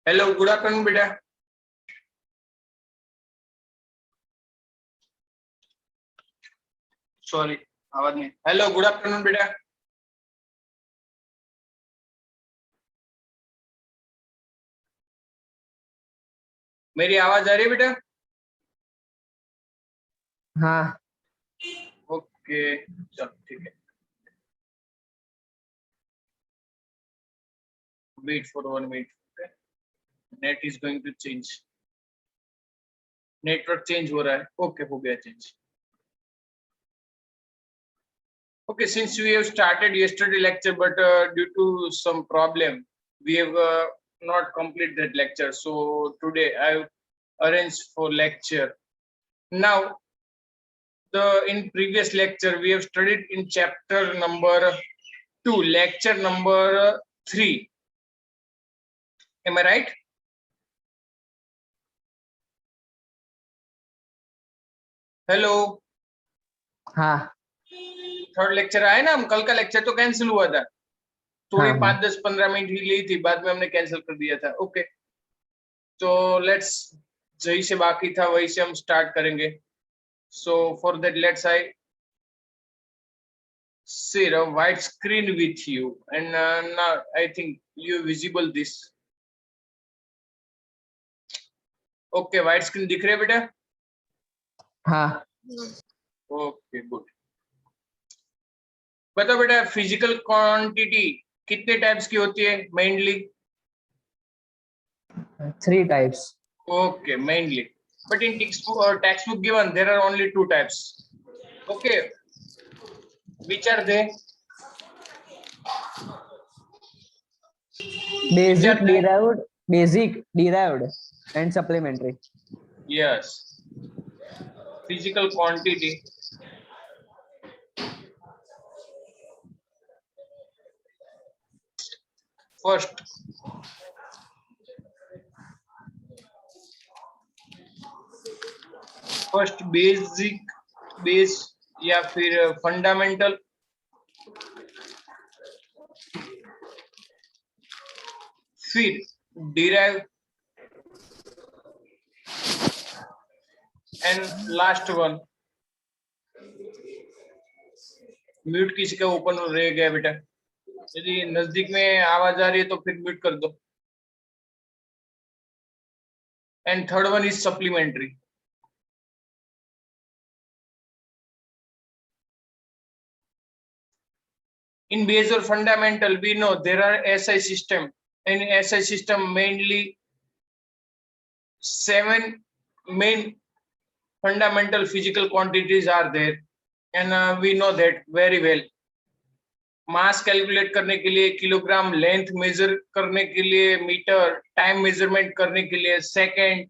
Hello good afternoon बेटा। Sorry आवाज नहीं। हेलो गुड आफ्टरनून बेटा। मेरी आवाज आ रही है बेटा? हाँ ओके चलो ठीक है। Wait for 1 minute. Net is going to change. Network change हो रहा है। ओके हो गया change. Okay, since we have started yesterday lecture, but due to some problem, we have not complete that lecture. So today I have arranged for lecture. Now, in previous lecture we have studied in chapter number 2, lecture number 3. Am I right? Hello हाँ third lecture आया ना हम। कल का lecture तो cancel हुआ था। थोड़ी हाँ 5-10-15 मिनट ही ली थी, बाद में हमने कैंसिल कर दिया था। ओके तो लेट्स, जही से बाकी था वही से हम स्टार्ट करेंगे। So for that let's I share a white screen with you, and now I think you visible this. Okay, white screen दिख रहे है बेटा? हाँ ओके गुड। बताओ बेटा, फिजिकल क्वांटिटी कितने टाइप्स की होती है mainly? 3 types. Okay, mainly. But in textbook given, there are only 2 types. Okay, which are they? Basic, derived and supplementary. Yes, physical quantity. First basic, base या फिर fundamental, फिर derive and last one. Mute किसी का open रह गया बेटा? यदि नजदीक में आवाज आ रही है तो फिर म्यूट कर दो। And third one is supplementary. In base or fundamental, we know there are SI system. In SI system, mainly 7 main fundamental physical quantities are there, and we know that very well. Mass calculate करने के लिए kilogram, length major करने के लिए metre, time measurement करने के लिए second,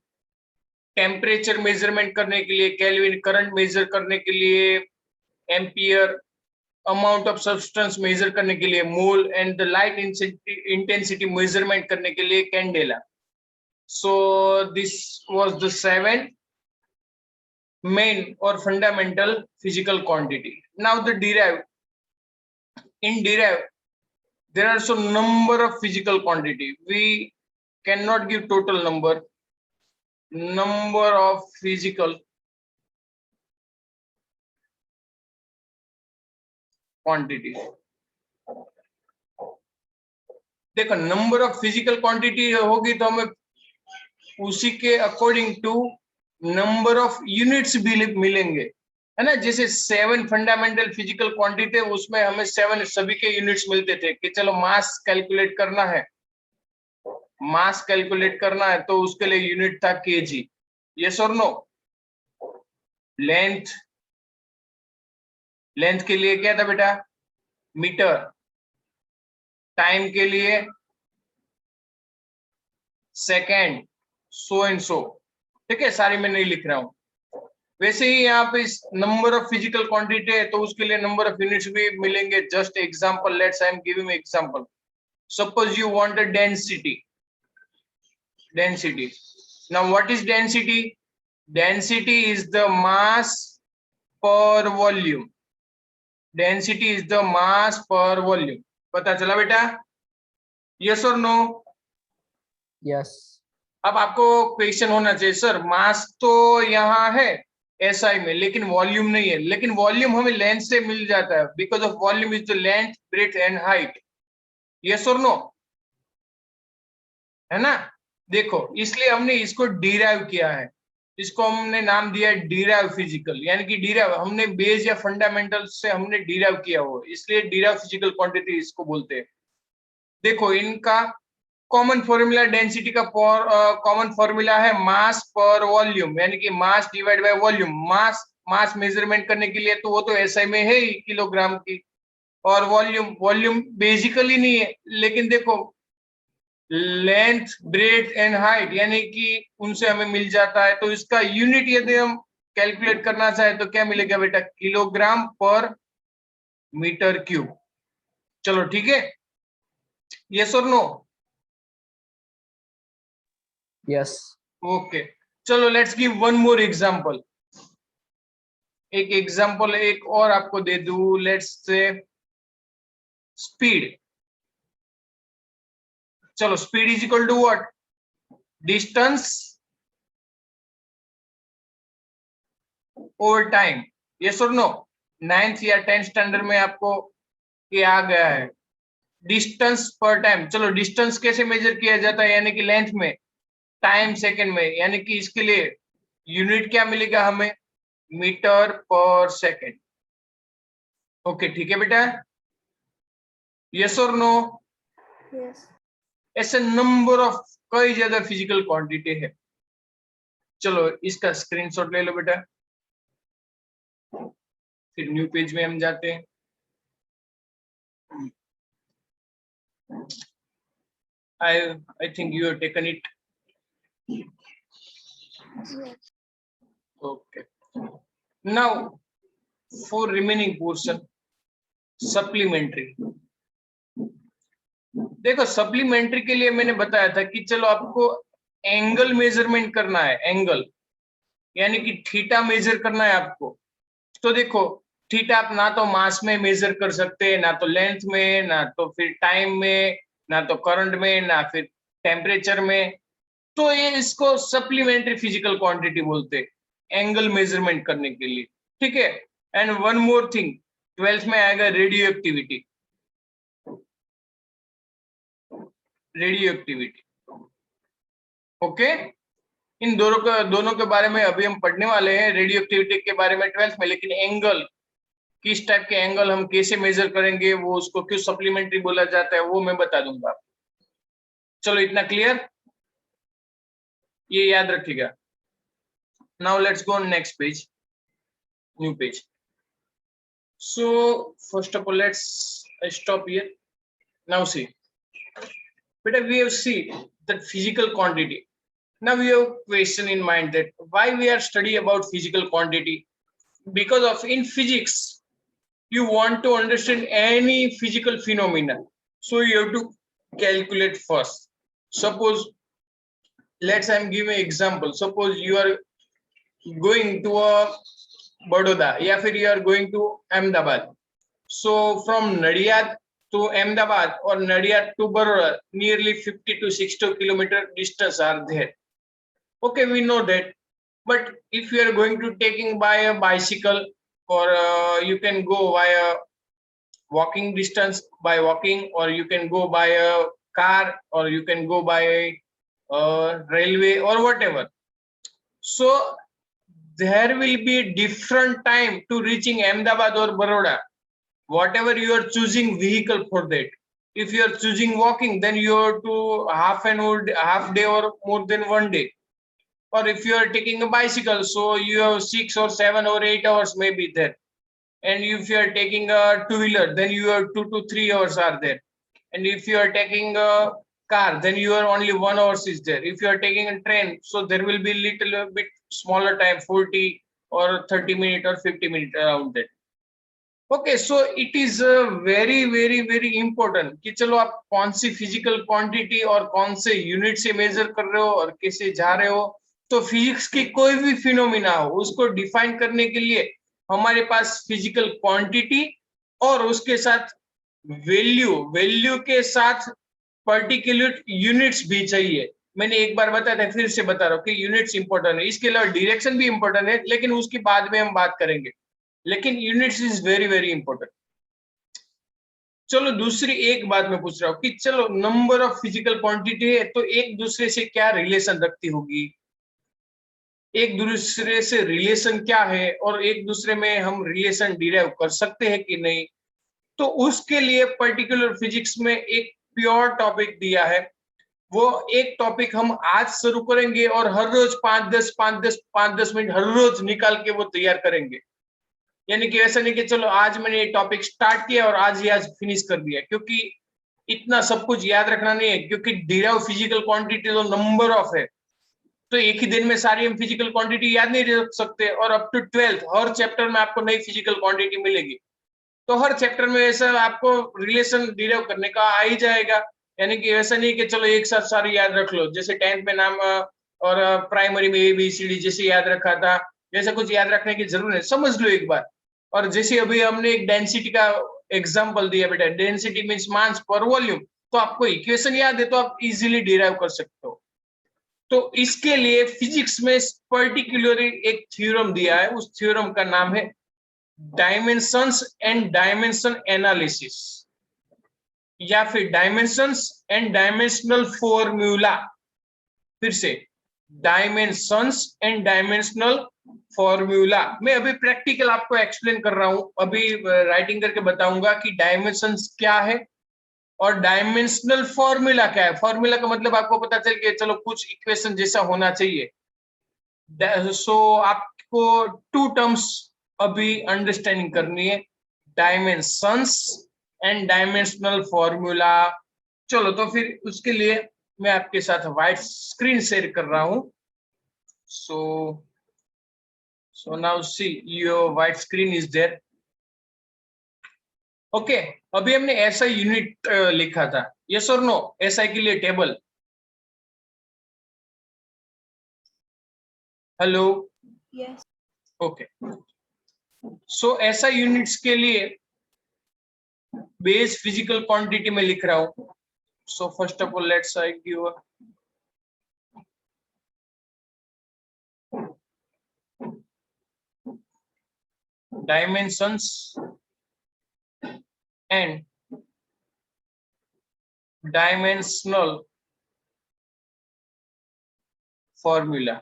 temperature measurement करने के लिए केल्विन, करंट मेजर करने के लिए ampere, amount of substance measure करने के लिए mole, and the light intensity measurement करने के लिए candela. So this was the 7 main or fundamental physical quantity. Now the derived. In derived, there are some number of physical quantity. We cannot give total number. Number of physical quantity. देखो, number of physical quantity होगी तो हमें उसी के according to number of units भी मिलेंगे, है ना। जैसे 7 फंडामेंटल फिजिकल क्वांटिटी थे, उसमें हमें 7 सभी के यूनिट्स मिलते थे कि चलो मास कैलकुलेट करना है, मास कैलकुलेट करना है तो उसके लिए यूनिट था केजी। यस और नो? लेंथ, लेंथ के लिए क्या था बेटा? मीटर। टाइम के लिए सेकेंड, सो एंड सो। ठीक है, सारी मैं नहीं लिख रहा हूं। वैसे ही यहाँ पे इस नंबर ऑफ फिजिकल क्वांटिटी है तो उसके लिए नंबर ऑफ यूनिट्स भी मिलेंगे। Just example, let's I am giving example. Suppose you want a density, density. Now what is density? Density is the mass पर volume. Density is the mass पर volume. पता चला बेटा? यस और no? Yes. अब आपको क्वेश्चन होना चाहिए, सर मास तो यहाँ है एसआई में लेकिन वॉल्यूम नहीं है, लेकिन वॉल्यूम हमें लेंथ से मिल जाता है, because of volume is the length breadth and height. Yes और नो, है ना? देखो इसलिए हमने इसको डिराइव किया है, इसको हमने नाम दिया है डिराइव फिजिकल, यानी कि डिराइव हमने बेस या फंडामेंटल से हमने डिराइव किया हो, इसलिए डिराइव फिजिकल क्वांटिटी इसको बोलते हैं। देखो इनका कॉमन फॉर्मूला डेंसिटी का कॉमन फॉर्मूला है मास पर वॉल्यूम, यानी कि mass divide by volume. Mass measurement करने के लिए तो वो तो एसआई में है ही, किलोग्राम की, और वॉल्यूम बेसिकली नहीं है, लेकिन देखो लेंथ ब्रेथ एंड हाइट यानी कि उनसे हमें मिल जाता है, तो इसका यूनिट यदि हम कैलकुलेट करना चाहे तो क्या मिलेगा बेटा, किलोग्राम पर मीटर क्यूब। चलो ठीक है, यस और नो? Yes. ओके, चलो let's give one more example. एक एग्जांपल एक और आपको दे दूं, लेट्स से स्पीड। चलो speed is equal to what, distance over time. Yes और नो? 9th या 10th स्टैंडर्ड में आपको ये आ गया है, डिस्टेंस पर टाइम। चलो डिस्टेंस कैसे मेजर किया जाता है, यानी कि लेंथ में, टाइम सेकंड में, यानी कि इसके लिए यूनिट क्या मिलेगा हमें, मीटर पर सेकंड। ओके ठीक है बेटा, यस और नो? Yes. ऐसे नंबर ऑफ कई ज्यादा फिजिकल क्वांटिटी है। चलो इसका स्क्रीनशॉट ले लो बेटा, फिर न्यू पेज में हम जाते हैं। I think you have taken it. Yes. Okay. Now for remaining portion, supplementary. देखो सप्लीमेंट्री के लिए मैंने बताया था कि चलो आपको एंगल मेजरमेंट करना है, एंगल यानी कि थीटा मेजर करना है आपको। तो देखो थीटा आप ना तो मास में मेजर कर सकते हैं, ना तो लेंथ में, ना तो फिर टाइम में, ना तो करंट में, ना फिर टेम्परेचर में। तो ये इसको सप्लीमेंट्री फिजिकल क्वांटिटी बोलते हैं एंगल मेजरमेंट करने के लिए, ठीक है? And one more thing, 12th में आएगा radioactivity. Radioactivity, okay? इन दोनों के बारे में अभी हम पढ़ने वाले हैं, रेडियो एक्टिविटी के बारे में 12th में, लेकिन एंगल किस टाइप के एंगल हम कैसे मेजर करेंगे, वो उसको क्यों सप्लीमेंट्री बोला जाता है, वो मैं बता दूंगा। चलो इतना क्लियर, ये याद रखिएगा। Now let's go on next page, new page. So first of all, let's stop here. Now see, but we have seen that physical quantity. Now we have question in mind that why we are study about physical quantity, because of in physics you want to understand any physical phenomena, so you have to calculate first. Suppose let's I'm giving example. Suppose you are going to a Baroda, या फिर you are going to Ahmedabad. So from Nadiad to Ahmedabad or Nadiad to Baroda, nearly 50 to 60 kilometer distance are there. Okay, we know that. But if you are going to taking by a bicycle, or you can go by a walking distance by walking, or you can go by a car, or you can go by a railway or whatever. So there will be different time to reaching Ahmedabad or Baroda, whatever you are choosing vehicle for that. If you are choosing walking, then you have to half day or more than 1 day. Or if you are taking a bicycle, so you have 6 or 7 or 8 hours may be there. And if you are taking a two-wheeler, then you have 2 to 3 hours are there. And if you are taking a car, then you are only 1 hour is there. If you are taking a train, so there will be little bit smaller time, 40 or 30 minutes or 50 minutes around that. Okay, so it is very important कि चलो आप कौन सी फिजिकल quantity और कौन से unit से मेजर कर रहे हो और कैसे जा रहे हो। तो फिजिक्स की कोई भी फिनोमिना हो उसको डिफाइन करने के लिए हमारे पास फिजिकल क्वांटिटी और उसके साथ वैल्यू के साथ पर्टिकुलर यूनिट्स भी चाहिए। मैंने एक बार बताया था, फिर से बता रहा हूँ कि यूनिट्स इंपॉर्टेंट है। इसके अलावा डायरेक्शन भी इंपॉर्टेंट है, लेकिन उसकी बाद में हम बात करेंगे। लेकिन units is very very important. चलो दूसरी एक बात मैं पूछ रहा हूँ कि चलो नंबर ऑफ फिजिकल क्वांटिटी है तो एक दूसरे से क्या रिलेशन रखती होगी, एक दूसरे से रिलेशन क्या है, और एक दूसरे में हम रिलेशन डिराइव कर सकते हैं कि नहीं। तो उसके लिए पर्टिकुलर फिजिक्स में एक प्योर टॉपिक दिया है। वो एक टॉपिक हम आज शुरू करेंगे और हर रोज 5-10 मिनट हर रोज निकाल के वो तैयार करेंगे। यानी कि ऐसा नहीं कि चलो आज मैंने ये टॉपिक स्टार्ट किया और आज ही आज फिनिश कर दिया, क्योंकि इतना सब कुछ याद रखना नहीं है। क्योंकि डिराइव फिजिकल क्वांटिटी तो नंबर ऑफ है, तो एक ही दिन में सारी हम फिजिकल क्वांटिटी याद नहीं रख सकते। और up to 12th her chapter में आपको नई फिजिकल क्वांटिटी मिलेगी, तो हर चैप्टर में ऐसा आपको रिलेशन डिराइव करने का आ ही जाएगा। यानी कि ऐसा नहीं कि चलो एक साथ सारी याद रख लो, जैसे 10th में नाम और प्राइमरी में ABCD जैसे याद रखा था, जैसा कुछ याद रखने की जरूरत है, समझ लो एक बार। और जैसे अभी हमने एक डेंसिटी का एग्जांपल दिया बेटा, डेंसिटी मींस मास पर वॉल्यूम, तो आपको इक्वेशन याद है तो आप इजीली डिराइव कर सकते हो। तो इसके लिए फिजिक्स में पर्टिकुलरली एक थ्योरम दिया है, उस थ्योरम का नाम है डायमेंशंस एंड डायमेंशन एनालिसिस, या फिर डायमेंशंस एंड डायमेंशनल फॉर्मूला। फिर से डायमेंशंस एंड डायमेंशनल फॉर्मूला। मैं अभी प्रैक्टिकल आपको एक्सप्लेन कर रहा हूं, अभी राइटिंग करके बताऊंगा कि डायमेंशंस क्या है और डायमेंशनल फॉर्मूला क्या है। फॉर्मूला का मतलब आपको पता चल के चलो कुछ इक्वेशन जैसा होना चाहिए। सो आपको टू टर्म्स अभी अंडरस्टैंडिंग करनी है, डायमेंशंस एंड डायमेंशनल फॉर्मूला। चलो तो फिर उसके लिए मैं आपके साथ व्हाइट स्क्रीन शेयर कर रहा हूं। So so now see your white screen is there. Okay, अभी हमने एसआई यूनिट लिखा था, यस और नो? एसआई के लिए टेबल, हेलो, Yes. ओके। सो एसआई यूनिट्स के लिए बेस फिजिकल क्वांटिटी में लिख रहा हूं। So first of all let's I give dimensions and dimensional formula,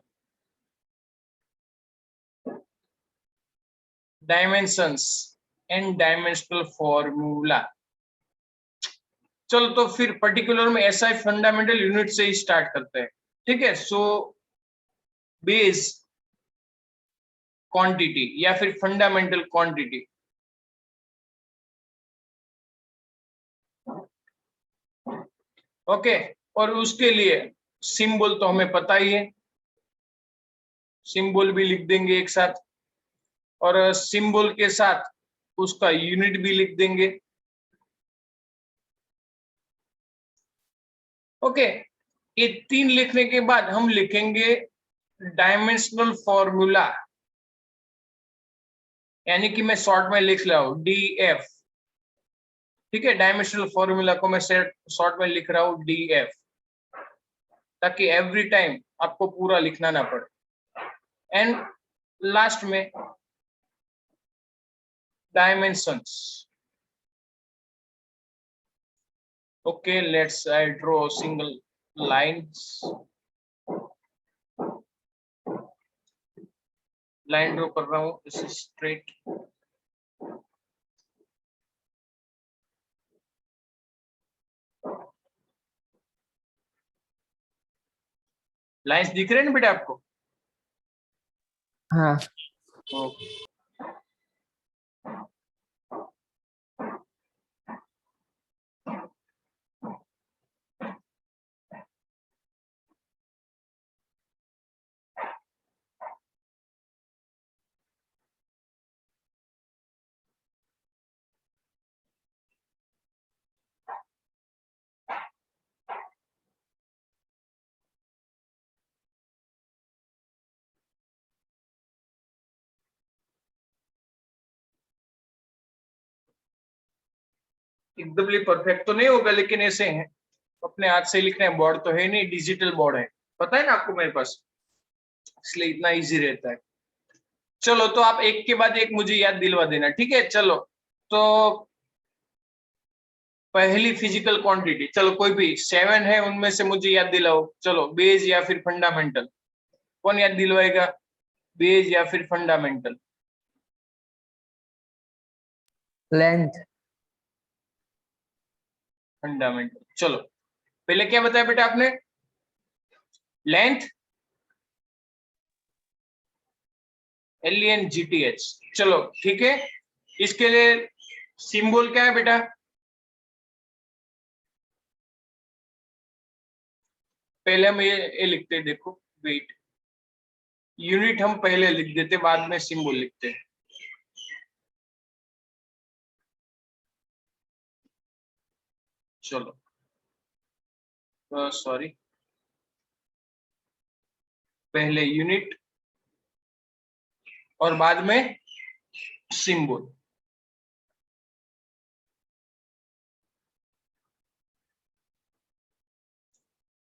dimensions and dimensional formula। चलो तो फिर पर्टिकुलर में एसआई फंडामेंटल यूनिट से ही स्टार्ट करते हैं, ठीक है। सो बेस क्वांटिटी या फिर फंडामेंटल क्वांटिटी, ओके। और उसके लिए सिंबल तो हमें पता ही है, सिंबल भी लिख देंगे एक साथ, और सिंबल के साथ उसका यूनिट भी लिख देंगे, ओके। ये तीन लिखने के बाद हम लिखेंगे डायमेंशनल फॉर्मूला, यानी कि मैं शॉर्ट में लिख रहा हूं DF, ठीक है। डायमेंशनल फॉर्मूला को मैं शॉर्ट में लिख रहा हूं DF, ताकि एवरी टाइम आपको पूरा लिखना ना पड़े। एंड लास्ट में dimensions, okay. Let's I draw single lines, line draw कर रहा हूं, दिस इज स्ट्रेट। लाइंस दिख रहे हैं ना बेटा आपको? हाँ। ओके। एकदम परफेक्ट तो नहीं होगा, लेकिन ऐसे हैं, अपने हाथ से लिखना है, बोर्ड तो है नहीं, डिजिटल बोर्ड है, पता है ना आपको मेरे पास, इसलिए इतना इजी रहता है। चलो तो आप एक के बाद एक मुझे याद दिलवा देना, ठीक है। चलो तो पहली फिजिकल क्वांटिटी, चलो कोई भी 7 है उनमें से मुझे याद दिलाओ। चलो बेस या फिर फंडामेंटल, कौन याद दिलवाएगा? बेस या फिर फंडामेंटल? लेंथ। फंडामेंटल। चलो पहले क्या बताया बेटा आपने? Length, LENGTH। चलो ठीक है, इसके लिए सिंबल क्या है बेटा? पहले हम ये लिखते हैं, देखो वेट, यूनिट हम पहले लिख देते, बाद में सिंबल लिखते हैं। चलो सॉरी, पहले यूनिट और बाद में सिंबल।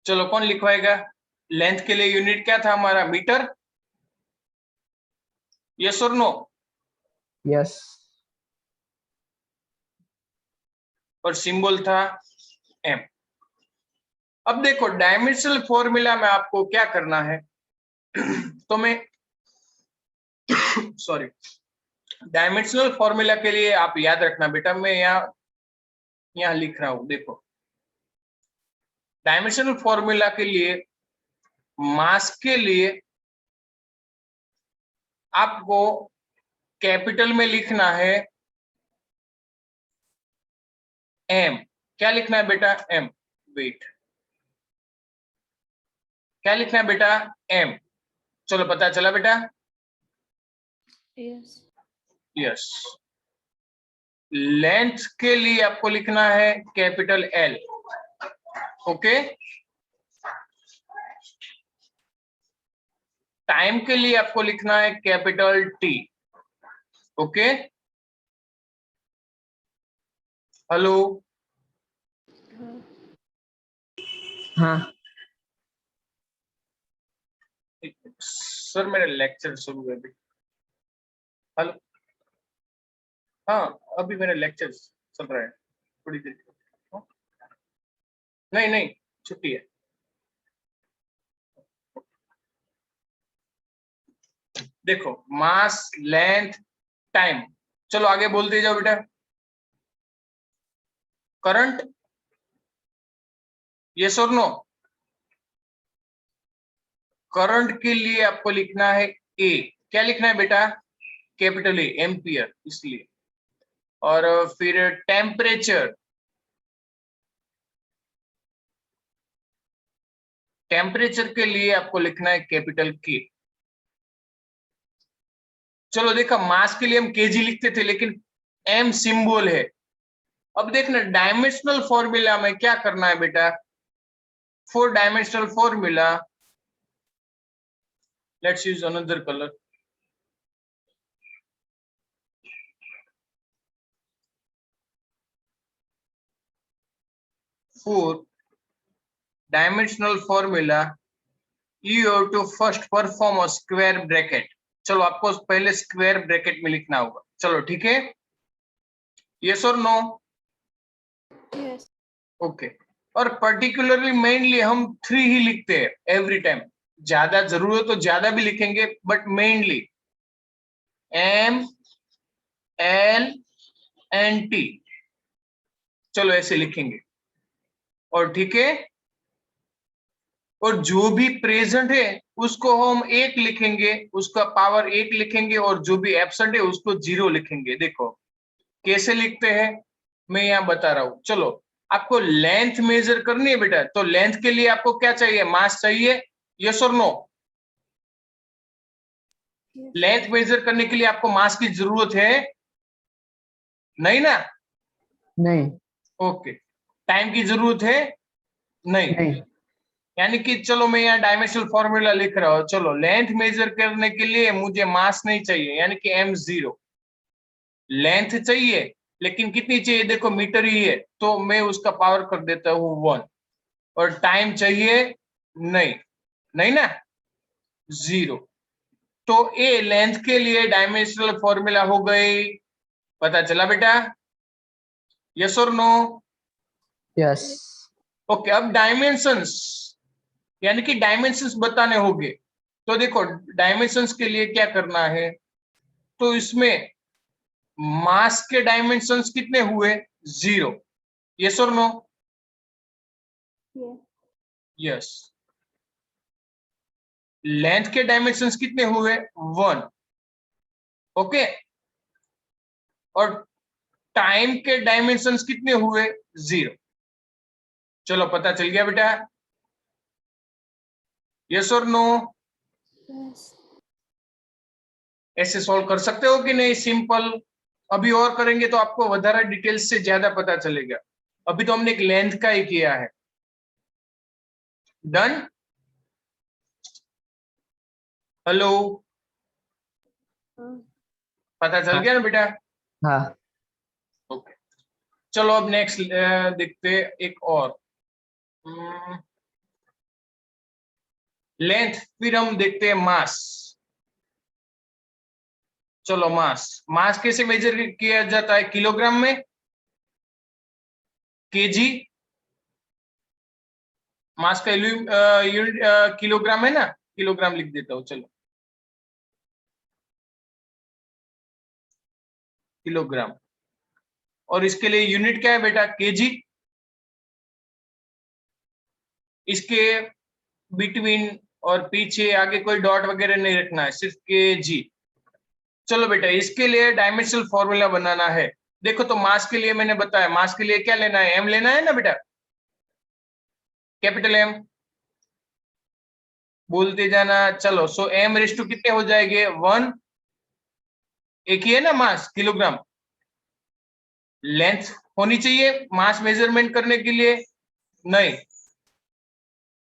चलो कौन लिखवाएगा? लेंथ के लिए यूनिट क्या था हमारा? मीटर। यस और नो? यस। और सिंबल था एम। अब देखो डायमेंशनल फॉर्मूला में आपको क्या करना है तो मैं सॉरी, डायमेंशनल फॉर्मूला के लिए आप याद रखना बेटा, मैं यहाँ लिख रहा हूं, देखो डायमेंशनल फॉर्मूला के लिए मास के लिए आपको कैपिटल में लिखना है एम। क्या लिखना है बेटा? एम। वेट, क्या लिखना है बेटा? एम। चलो पता चला बेटा? Yes. यस। लेंथ के लिए आपको लिखना है कैपिटल एल। ओके। टाइम के लिए आपको लिखना है कैपिटल टी। ओके। हेलो? हाँ। सर मेरा लेक्चर शुरू है अभी। हेलो? हाँ अभी मेरा लेक्चर चल रहा है, थोड़ी देर। नहीं नहीं, छुट्टी है। देखो मास, लेंथ, टाइम, चलो आगे बोलते जाओ बेटा। करंट, यस और नो? करंट के लिए आपको लिखना है ए। क्या लिखना है बेटा? कैपिटल ए, एम्पियर इसलिए। और फिर टेम्परेचर, टेम्परेचर के लिए आपको लिखना है कैपिटल के। चलो देखा, मास के लिए हम केजी लिखते थे, लेकिन एम सिंबल है। अब देखना डायमेंशनल फॉर्मूला में क्या करना है बेटा। For dimensional formula let's use another colour. For dimensional formula you have to first perform a square bracket। चलो आपको पहले स्क्वायर ब्रैकेट में लिखना होगा। चलो ठीक है, यस और नो? Yes. ओके। और पर्टिकुलरली मेनली हम 3 ही लिखते हैं एवरी टाइम। ज्यादा जरूरत तो ज्यादा भी लिखेंगे, but mainly M, L and T. चलो ऐसे लिखेंगे, और ठीक है। और जो भी प्रेजेंट है उसको हम 1 लिखेंगे, उसका पावर 1 लिखेंगे, और जो भी एब्सेंट है उसको 0 लिखेंगे। देखो कैसे लिखते हैं, मैं यहाँ बता रहा हूँ। चलो आपको लेंथ मेजर करनी है बेटा, तो लेंथ के लिए आपको क्या चाहिए? मास चाहिए, यस और नो? Yes. लेंथ मेजर करने के लिए आपको मास की जरूरत है? नहीं ना? नहीं। ओके। टाइम की जरूरत है? नहीं। नहीं। यानी कि चलो मैं यहाँ डायमेंशनल फॉर्मूला लिख रहा हूँ। चलो लेंथ मेजर करने के लिए मुझे मास नहीं चाहिए, यानी कि m0। लेंथ चाहिए, लेकिन कितनी चाहिए? देखो मीटर ही है, तो मैं उसका पावर कर देता हूँ 1। और टाइम चाहिए नहीं, नहीं ना, 0। तो ए लेंथ के लिए डायमेंशनल फॉर्मूला हो गई, पता चला बेटा? यस और नो? यस। ओके, अब डायमेंशंस यानी कि डायमेंशंस बताने होंगे। तो देखो डायमेंशंस के लिए क्या करना है, तो इसमें मास के डायमेंशंस कितने हुए? 0। यस और नो? Yes. यस। लेंथ के डायमेंशंस कितने हुए? 1। ओके, और टाइम के डायमेंशंस कितने हुए? 0। चलो पता चल गया बेटा? यस और नो? Yes. ऐसे सॉल्व कर सकते हो कि नहीं? सिंपल। अभी और करेंगे तो आपको વધારે डिटेल्स से ज्यादा पता चलेगा। अभी तो हमने एक लेंथ का ही किया है। डन? हेलो, पता चल हाँ। गया ना बेटा? हाँ। ओके, चलो अब नेक्स्ट देखते हैं एक और लेंथ, फिर हम देखते हैं मास। चलो मास, मास कैसे मेजर किया जाता है? किलोग्राम में, केजी। मास का यूनिट किलोग्राम है ना, किलोग्राम लिख देता हूं, चलो किलोग्राम। और इसके लिए यूनिट क्या है बेटा? केजी। इसके बिटवीन और पीछे आगे कोई डॉट वगैरह नहीं रखना है, सिर्फ केजी। चलो बेटा, इसके लिए डायमेंशनल फॉर्मूला बनाना है। देखो तो मास के लिए मैंने बताया, मास के लिए क्या लेना है? एम लेना है ना बेटा, कैपिटल एम बोलते जाना। चलो, सो एम रेस टू कितने हो जाएंगे? 1। एक ही है ना मास, किलोग्राम। लेंथ होनी चाहिए मास मेजरमेंट करने के लिए? नहीं।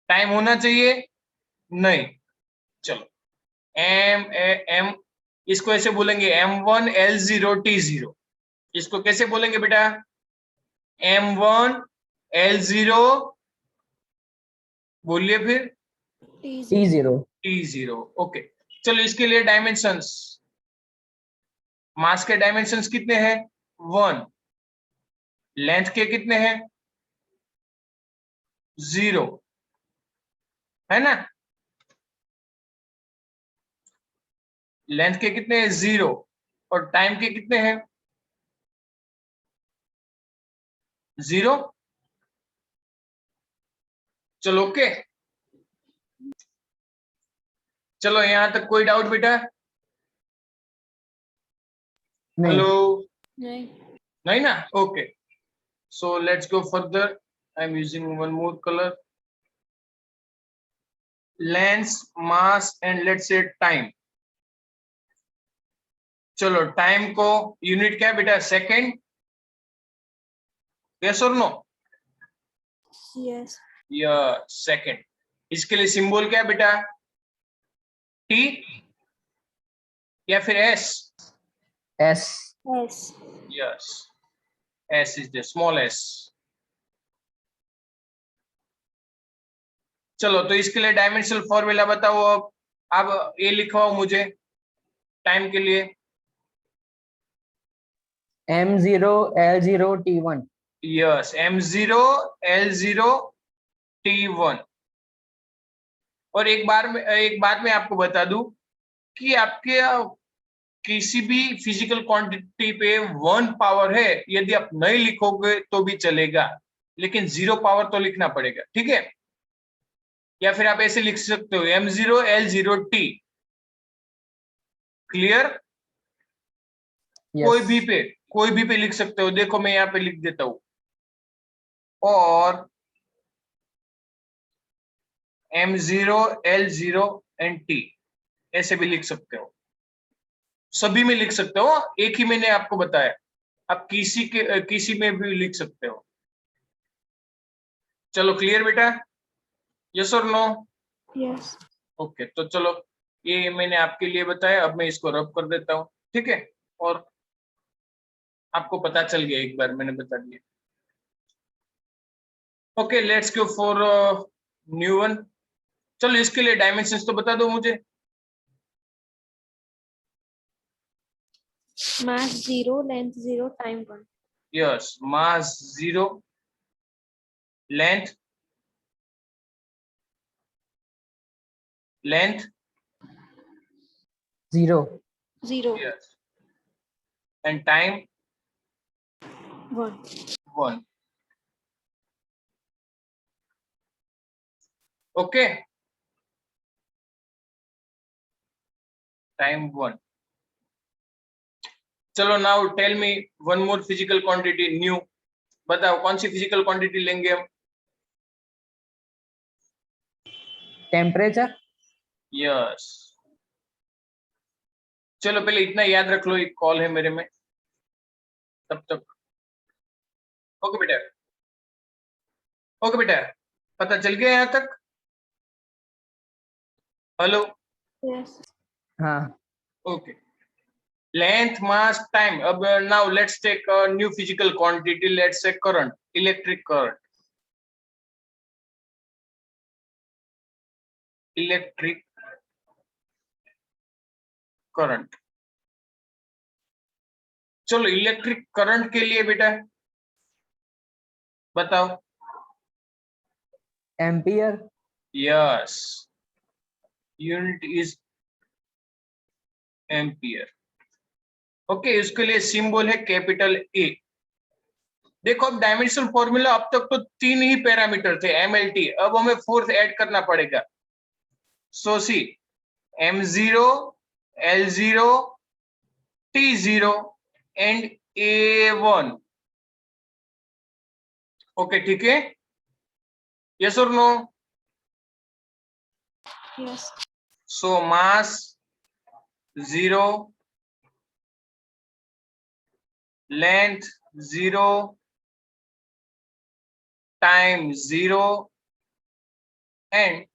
टाइम होना चाहिए? नहीं। चलो, एम इसको ऐसे बोलेंगे M1L0T0। इसको कैसे बोलेंगे बेटा? M1L0, बोलिए फिर। T0. T0। T0। ओके, चलो इसके लिए डायमेंशंस, मास के डायमेंशंस कितने हैं? 1। लेंथ के कितने हैं? 0, है ना? लेंथ के कितने हैं? 0। और टाइम के कितने हैं? 0। चलो ओके, चलो यहां तक कोई डाउट बेटा? नहीं। हेलो? नहीं. नहीं ना? Okay, so let's go further. I'm using one more color. Length, mass and let's say time. चलो टाइम को यूनिट क्या है बेटा? सेकंड। यस और नो? Yes. या सेकंड। इसके लिए सिंबल क्या है बेटा? टी या फिर S? S। Yes. Yes, S is the small S. चलो, तो इसके लिए डायमेंशनल फॉर्मूला बताओ। अब ये लिखवाओ मुझे टाइम के लिए। M0L0T1। Yes, M0L0T1। और एक बात मैं आपको बता दूं कि आपके किसी भी फिजिकल क्वांटिटी पे 1 पावर है, यदि आप नहीं लिखोगे तो भी चलेगा, लेकिन 0 पावर तो लिखना पड़ेगा, ठीक है? या फिर आप ऐसे लिख सकते हो M0L0T। क्लियर? यस। कोई भी पे लिख सकते हो। देखो मैं यहाँ पे लिख देता हूं, और M0L0T ऐसे भी लिख सकते हो, सभी में लिख सकते हो। एक ही मैंने आपको बताया, आप किसी में भी लिख सकते हो। चलो क्लियर बेटा? यस और नो? Yes. ओके, तो चलो ये मैंने आपके लिए बताया, अब मैं इसको रब कर देता हूँ, ठीक है? और आपको पता चल गया, एक बार मैंने बता दिया। Okay, let's go for new one. चलो इसके लिए डायमेंशंस तो बता दो मुझे. Mass 0, length 0, time 1. Yes, mass 0, length length 0. 0, yes, and time 1. 1. Okay, time 1. चलो now tell me one more physical quantity new. बताओ कौन सी फिजिकल क्वांटिटी लेंगे हम. Temperature. यस. चलो पहले इतना याद रख लो, एक कॉल है मेरे में तब तक. ओके बेटा, ओके बेटा, पता चल गया यहाँ तक. हेलो. Yes. हाँ. Okay, length mass time. अब now let's take a new physical quantity. Let's say current, electric current. Electric current. चलो इलेक्ट्रिक करंट के लिए बेटा बताओ. Ampere. Yes, unit is ampere. Okay, इसके लिए सिंबल है कैपिटल ए. देखो अब डायमेंशनल फॉर्मूला, अब तक तो 3 ही पैरामीटर थे MLT, अब हमें फोर्थ ऐड करना पड़ेगा. सो सी, M0, L0, T0 and A1. Okay ठीक है. यस और no. Yes. So mass 0, length 0, time 0 and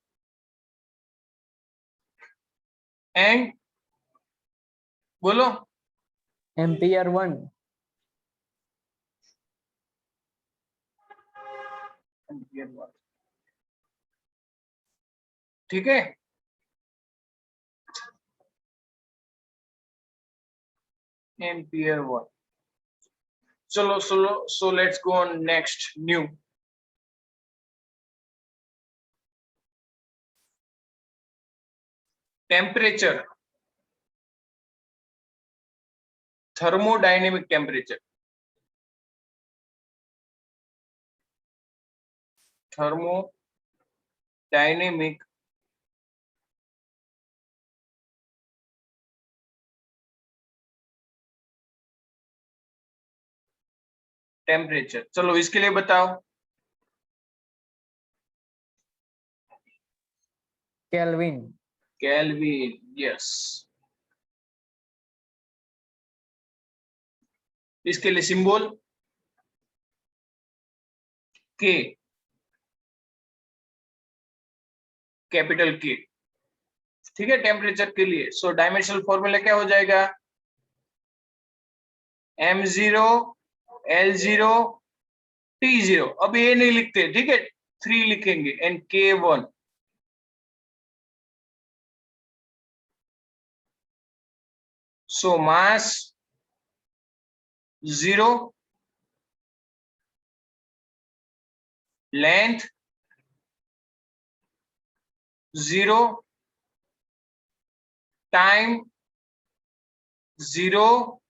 बोलो. Ampere 1. ठीक है. एम्पियर 1. चलो चलो, so let's go on next new. Temperature, thermodynamic temperature. Thermodynamic temperature. चलो इसके लिए बताओ. Kelvin. केल्विन. यस, इसके लिए सिंबल के, कैपिटल के. ठीक है, टेम्परेचर के लिए. सो डायमेंशनल फॉर्मूला क्या हो जाएगा. M0, L0, T0. अब ये नहीं लिखते, ठीक है, 3 लिखेंगे and K1. So mass 0, length 0, time 0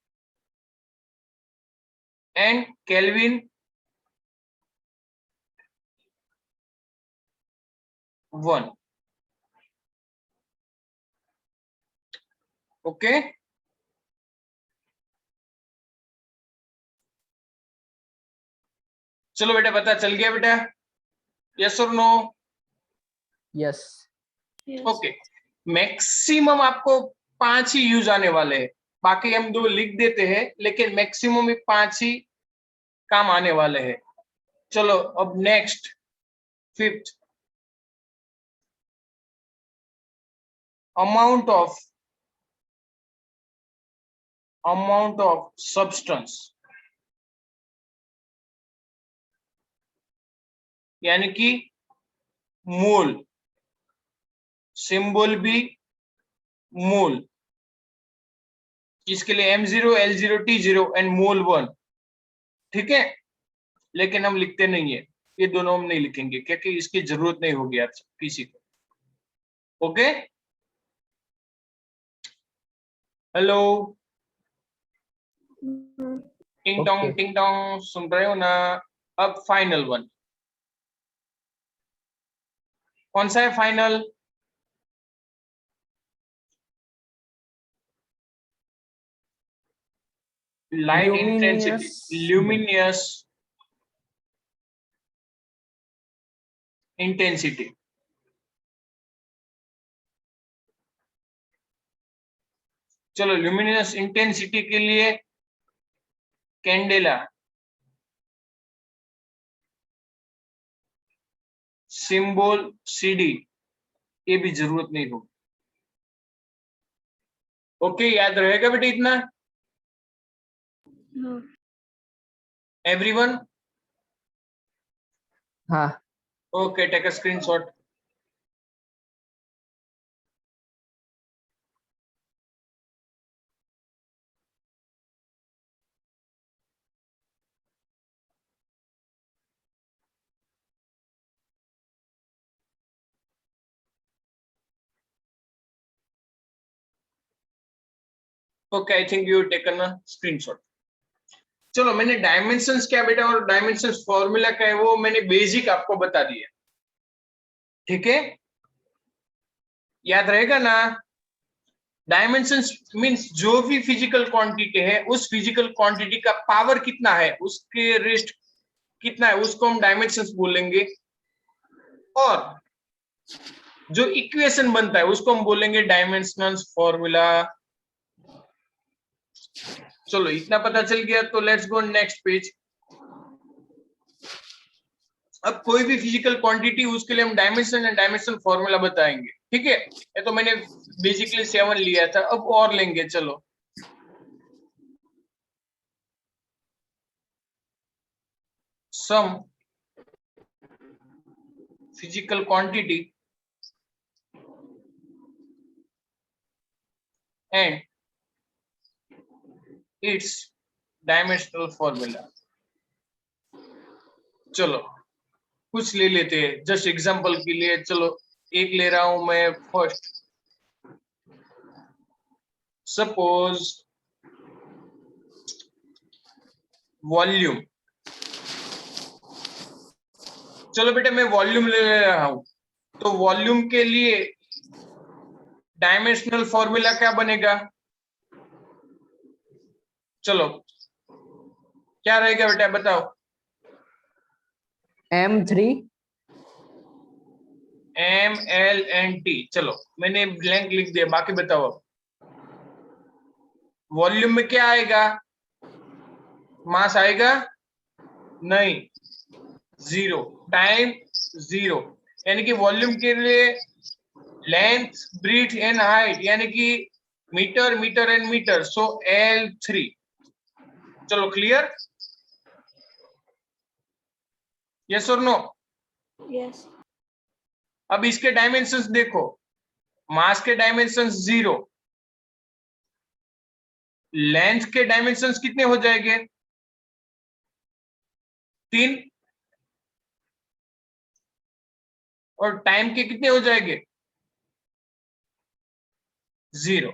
and kelvin 1. Okay, चलो बेटा, पता चल गया बेटा. यस और no. Yes. Yes. Okay, maximum आपको 5 ही यूज आने वाले हैं. बाकी हम 2 लिख देते हैं, लेकिन मैक्सिमम 5 ही काम आने वाले हैं. चलो अब next, fifth. amount of substance, यानी कि मोल, सिंबल भी मोल, इसके लिए M0, L0, T0 एंड मोल 1, ठीक है। लेकिन हम लिखते नहीं है, ये दोनों हम नहीं लिखेंगे क्योंकि इसकी जरूरत नहीं होगी आप किसी को। Okay, hello, Hmm. टिंग टोंग सुन रहे हो ना। अब फाइनल वन, कौन सा है final? Light intensity, luminous intensity. चलो, ल्यूमिनियस इंटेंसिटी के लिए कैंडेला, सिंबल CD, ये भी जरूरत नहीं होगी। ओके, याद रहेगा बेटा इतना? No. एवरीवन? हाँ। Okay, take a screenshot. Okay, I think you taken a screenshot. चलो, मैंने डायमेंशंस क्या बेटा और डायमेंशंस फॉर्मूला क्या है वो मैंने बेसिक आपको बता दिया, ठीक है। याद रहेगा ना? डायमेंशंस मींस जो भी फिजिकल क्वांटिटी है उस फिजिकल क्वांटिटी का पावर कितना है, उसके रेस्ट कितना है, उसको हम डायमेंशंस बोलेंगे। और जो इक्वेशन बनता है उसको हम बोलेंगे डायमेंशनल फॉर्मूला। चलो, इतना पता चल गया तो लेट्स गो नेक्स्ट पेज। अब कोई भी फिजिकल क्वांटिटी उसके लिए हम डायमेंशन एंड डायमेंशनल फॉर्मूला बताएंगे, ठीक है। ये तो मैंने बेसिकली 7 लिया था, अब और लेंगे। चलो, some physical quantity and its dimensional formula. चलो, कुछ ले लेते हैं जस्ट एग्जांपल के लिए। चलो, एक ले रहा हूं मैं फर्स्ट। Suppose volume. चलो बेटा, मैं वॉल्यूम ले रहा हूं, तो वॉल्यूम के लिए डायमेंशनल फॉर्मूला क्या बनेगा? चलो, क्या रहेगा बेटा, बताओ। M3 MLNT। चलो, मैंने ब्लैंक लिख दिया, बाकी बताओ। अब वॉल्यूम में क्या आएगा? मास आएगा? नहीं, 0। टाइम 0, यानी कि वॉल्यूम के लिए लेंथ, ब्रीथ एंड हाइट, यानी कि metre, metre and metre, so L3। चलो, क्लियर? यस और नो? Yes. अब इसके डायमेंशंस देखो। मास के डायमेंशंस 0, लेंथ के डायमेंशंस कितने हो जाएंगे? 3, और टाइम के कितने हो जाएंगे? 0।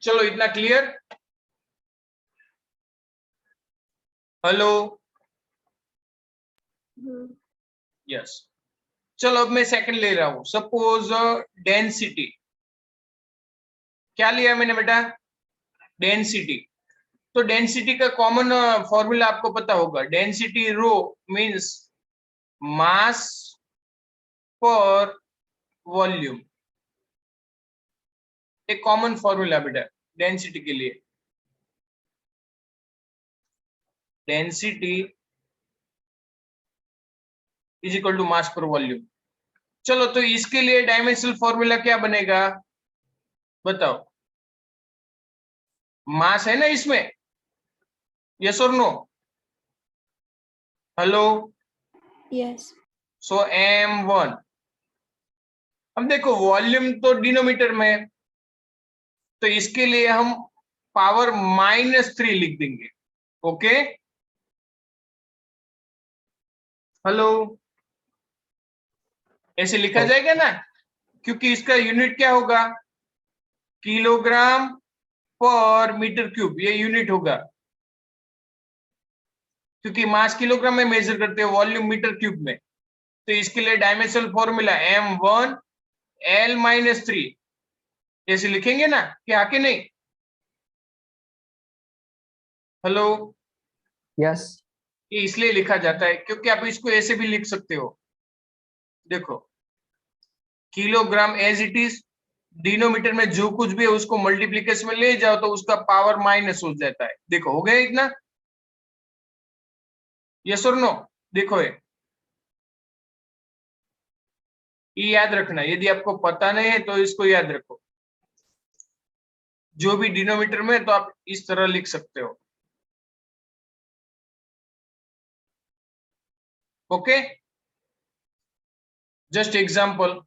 चलो, इतना क्लियर? Hello, Hmm. यस। चलो, अब मैं सेकंड ले रहा हूं। Suppose density. क्या लिया मैंने बेटा? डेंसिटी। तो डेंसिटी का कॉमन फॉर्मूला आपको पता होगा। डेंसिटी रो मींस मास पर वॉल्यूम, एक कॉमन फॉर्मूला बेटा डेंसिटी के लिए। Density is equal to mass पर वॉल्यूम। चलो, तो इसके लिए डायमेंशनल फॉर्मूला क्या बनेगा, बताओ। मास है ना इसमें, यस और नो? Hello, Yes. सो m1। अब देखो वॉल्यूम तो डिनोमीटर में है, तो इसके लिए हम पावर -3 लिख देंगे। ओके, हेलो, ऐसे लिखा जाएगा ना, क्योंकि इसका यूनिट क्या होगा, किलोग्राम पर मीटर क्यूब, ये यूनिट होगा, क्योंकि मास किलोग्राम में मेजर करते हो, वॉल्यूम मीटर क्यूब में। तो इसके लिए डायमेंशनल फॉर्मूला m1 L-3 ऐसे लिखेंगे ना, क्या कि नहीं? Hello, Yes. ये इसलिए लिखा जाता है क्योंकि आप इसको ऐसे भी लिख सकते हो। देखो, kilogram as it is, denominator में जो कुछ भी है उसको मल्टीप्लिकेशन में ले जाओ तो उसका पावर माइनस हो जाता है। देखो, हो गया इतना? यस और नो? देखो, ये याद रखना, यदि आपको पता नहीं है तो इसको याद रखो। जो भी डिनोमीटर में है तो आप इस तरह लिख सकते हो। ओके, जस्ट एग्जांपल,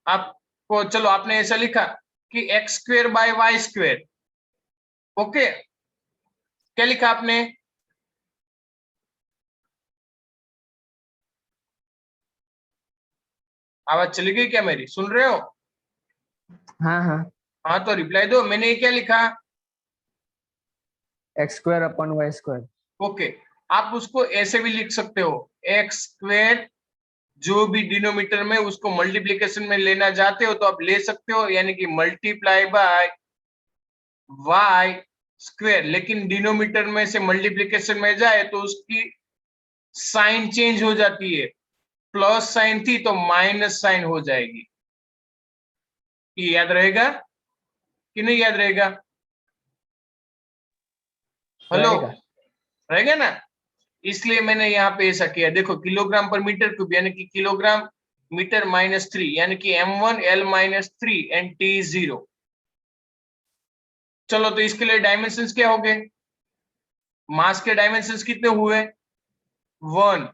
आपको, चलो आपने ऐसा लिखा कि x² बाय y²। ओके, क्या लिखा आपने? आवाज चली गई क्या मेरी, सुन रहे हो? हाँ हाँ, हाँ तो रिप्लाई दो, मैंने ये क्या लिखा? x² / y²। ओके, आप उसको ऐसे भी लिख सकते हो, x², जो भी डिनोमीटर में उसको मल्टीप्लिकेशन में लेना चाहते हो तो आप ले सकते हो, यानी कि मल्टीप्लाई बाय y²। लेकिन डिनोमीटर में से मल्टीप्लिकेशन में जाए तो उसकी साइन चेंज हो जाती है, प्लस साइन थी तो माइनस साइन हो जाएगी। ये याद रहेगा कि नहीं याद रहेगा? हेलो, रहेगा। रहेगा ना? इसलिए मैंने यहाँ पे ऐसा किया। देखो, किलोग्राम पर मीटर क्यूब यानी कि किलोग्राम मीटर -3, यानी कि m1 L-3 एंड T0। चलो, तो इसके लिए डायमेंशंस क्या हो गए? मास के डायमेंशंस कितने हुए? 1।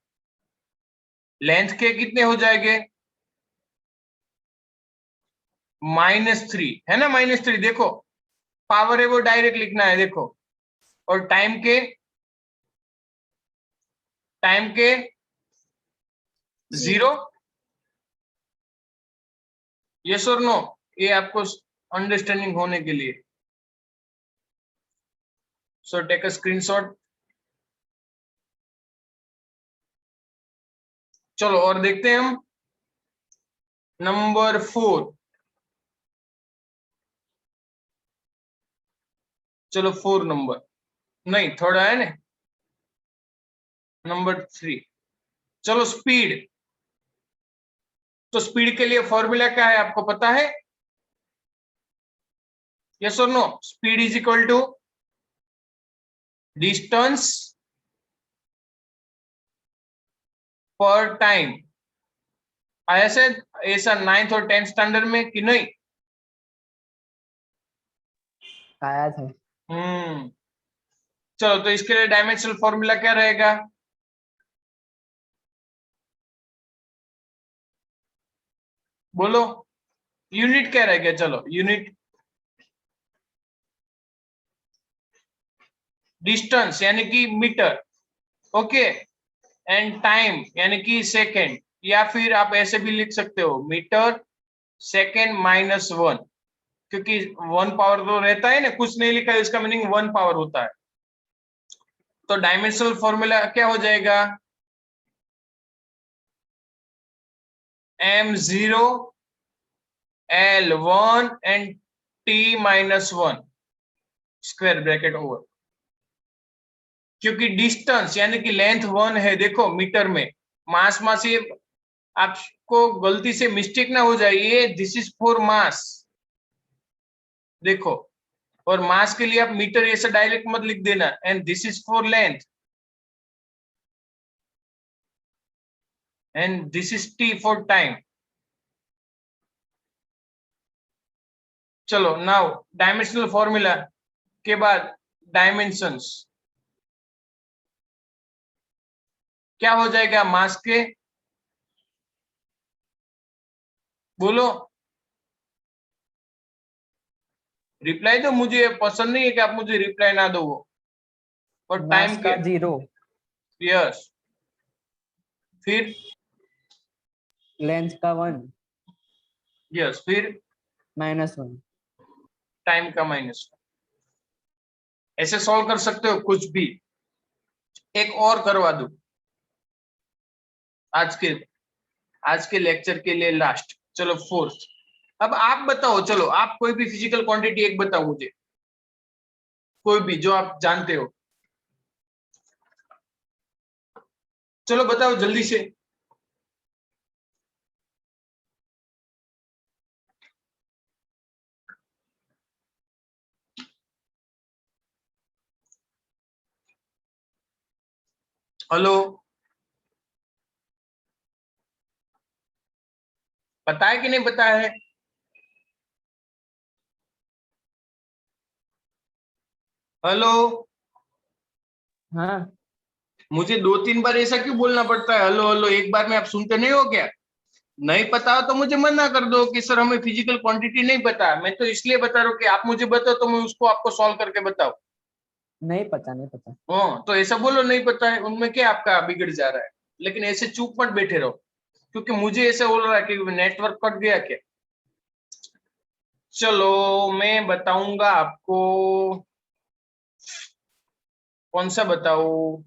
लेंथ के कितने हो जाएंगे? -3, है ना? -3, देखो पावर है वो डायरेक्ट लिखना है, देखो। और टाइम के 0। यस और नो? ये आपको अंडरस्टैंडिंग होने के लिए, सो टेक अ स्क्रीनशॉट। चलो और देखते हैं हम नंबर 4। चलो 4 नंबर, नहीं थोड़ा है ना, नंबर 3। चलो स्पीड, तो स्पीड के लिए फॉर्मूला क्या है आपको पता है? यस और no? Speed is equal to distance पर टाइम। आया से ऐसा 9th और 10th स्टैंडर्ड में कि नहीं? आया था। चलो, तो इसके लिए डायमेंशनल फॉर्मूला क्या रहेगा? बोलो, यूनिट क्या रहेगा? चलो, यूनिट डिस्टेंस यानी कि मीटर, ओके, एंड टाइम यानी कि सेकेंड, या फिर आप ऐसे भी लिख सकते हो, मीटर सेकेंड -1, क्योंकि 1 पावर तो रहता है ना, कुछ नहीं लिखा है इसका मीनिंग 1 पावर होता है। तो डायमेंशनल फॉर्मूला क्या हो जाएगा? m0 L1 and T-1 square bracket over, क्योंकि डिस्टेंस यानी कि लेंथ 1 है, देखो मीटर में, मास मास, ये आपको गलती से मिस्टेक ना हो जाए, ये दिस इज फॉर मास, देखो। और मास के लिए आप मीटर ऐसा डायरेक्ट मत लिख देना, and this is for length, and this is T for time. चलो, नाउ डायमेंशनल फॉर्मूला के बाद डायमेंशंस। क्या हो जाएगा मास के, बोलो, रिप्लाई दो, मुझे पसंद नहीं है कि आप मुझे रिप्लाई ना दो वो। और टाइम मास के, का 0, यस, फिर लेंथ का 1, यस, फिर -1। टाइम का -1। ऐसे सॉल्व कर सकते हो कुछ भी। एक और करवा दो आज के लेक्चर के लिए लास्ट। चलो फोर्थ। अब आप बताओ, चलो आप कोई भी फिजिकल क्वांटिटी एक बताओ मुझे, कोई भी जो आप जानते हो, चलो बताओ जल्दी से। हेलो, पता है कि नहीं पता है? हेलो, हाँ, मुझे 2-3 बार ऐसा क्यों बोलना पड़ता है हेलो हेलो, एक बार में आप सुनते नहीं हो क्या? नहीं पता हो तो मुझे मना कर दो कि सर हमें फिजिकल क्वांटिटी नहीं पता। मैं तो इसलिए बता रहा हूँ कि आप मुझे बताओ तो मैं उसको आपको सॉल्व करके बताऊं। नहीं पता, नहीं पता। हाँ, तो ऐसा बोलो नहीं पता है, उनमें क्या आपका बिगड़ जा रहा है। लेकिन ऐसे चुप मत बैठे रहो, क्योंकि मुझे ऐसा बोल रहा है कि नेटवर्क कट गया क्या। चलो मैं बताऊंगा आपको, कौन सा बताऊं,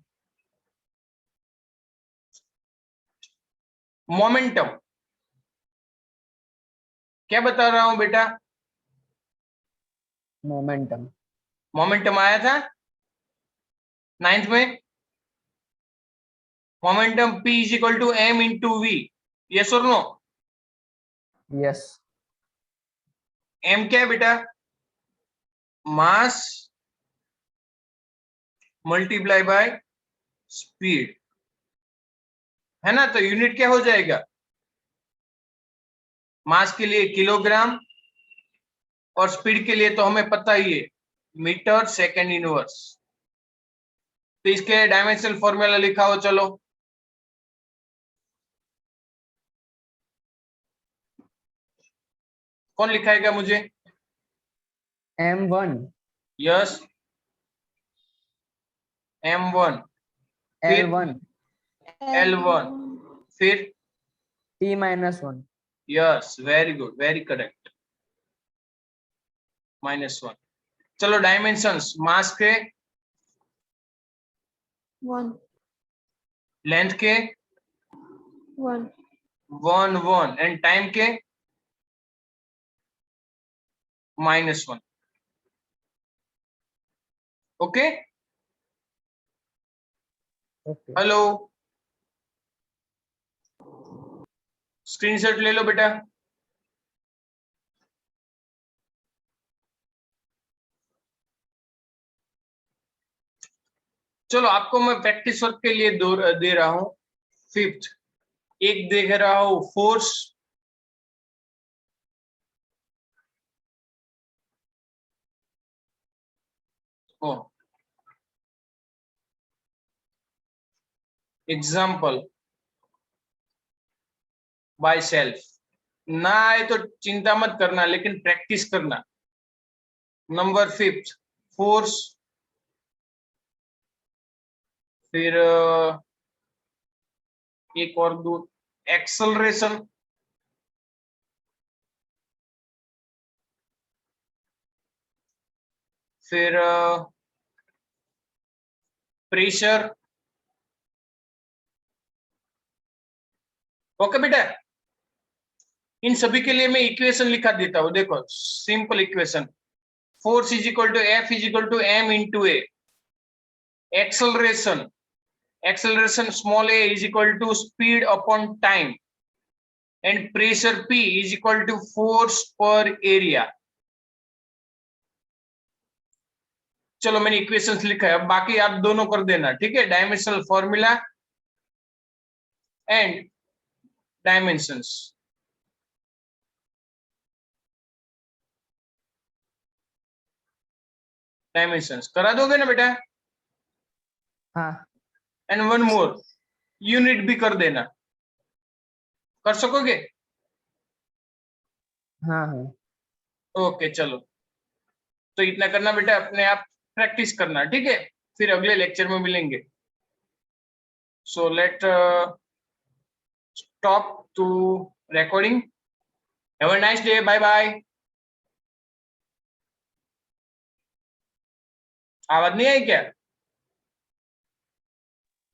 मोमेंटम। क्या बता रहा हूं बेटा? मोमेंटम। मोमेंटम आया था 9th में। Momentum P is equal to M into V, yes और नो? यस। M क्या है बेटा? मास मल्टीप्लाई बाय स्पीड, है ना? तो यूनिट क्या हो जाएगा? मास के लिए किलोग्राम और स्पीड के लिए तो हमें पता ही है, मीटर सेकेंड इनवर्स। तो इसके डायमेंशनल फॉर्मूला लिखा हो, चलो। कौन लिखाएगा मुझे? M1, यस, M1, फिर L1, L1, फिर T-1। Yes, very good, very correct, -1। चलो डायमेंशंस, मास के, 1, लेंथ के, 1, 1 एंड टाइम के -1। Okay, okay. हेलो, स्क्रीनशॉट ले लो बेटा। चलो आपको मैं प्रैक्टिस वर्क के लिए दे रहा हूं फिफ्थ। एक देख रहा हूं फोर्स, एग्जाम्पल बाय सेल्फ। ना आए तो चिंता मत करना, लेकिन प्रैक्टिस करना। नंबर फिफ्थ, फोर्स, फिर एक और दो, एक्सेलरेशन, फिर प्रेशर। ओके बेटा, इन सभी के लिए मैं इक्वेशन लिखा देता हूं, देखो simple equation. Force is equal to F is equal to M into a. Acceleration, acceleration small a is equal to speed upon time, and pressure P is equal to force per area। चलो मैंने equations लिखा है, अब बाकी आप दोनों कर देना, ठीक है? Dimensional formula and dimensions. Dimensions करा दोगे ना बेटा? हाँ। एंड वन मोर, यूनिट भी कर देना, कर सकोगे? हाँ हाँ ओके चलो, तो इतना करना बेटा, अपने आप प्रैक्टिस करना, ठीक है? फिर अगले लेक्चर में मिलेंगे। So let stop to recording. Have a nice day, bye bye. आवाज नहीं आई क्या?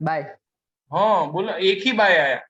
बाय। हाँ बोलो, एक ही बाय आया।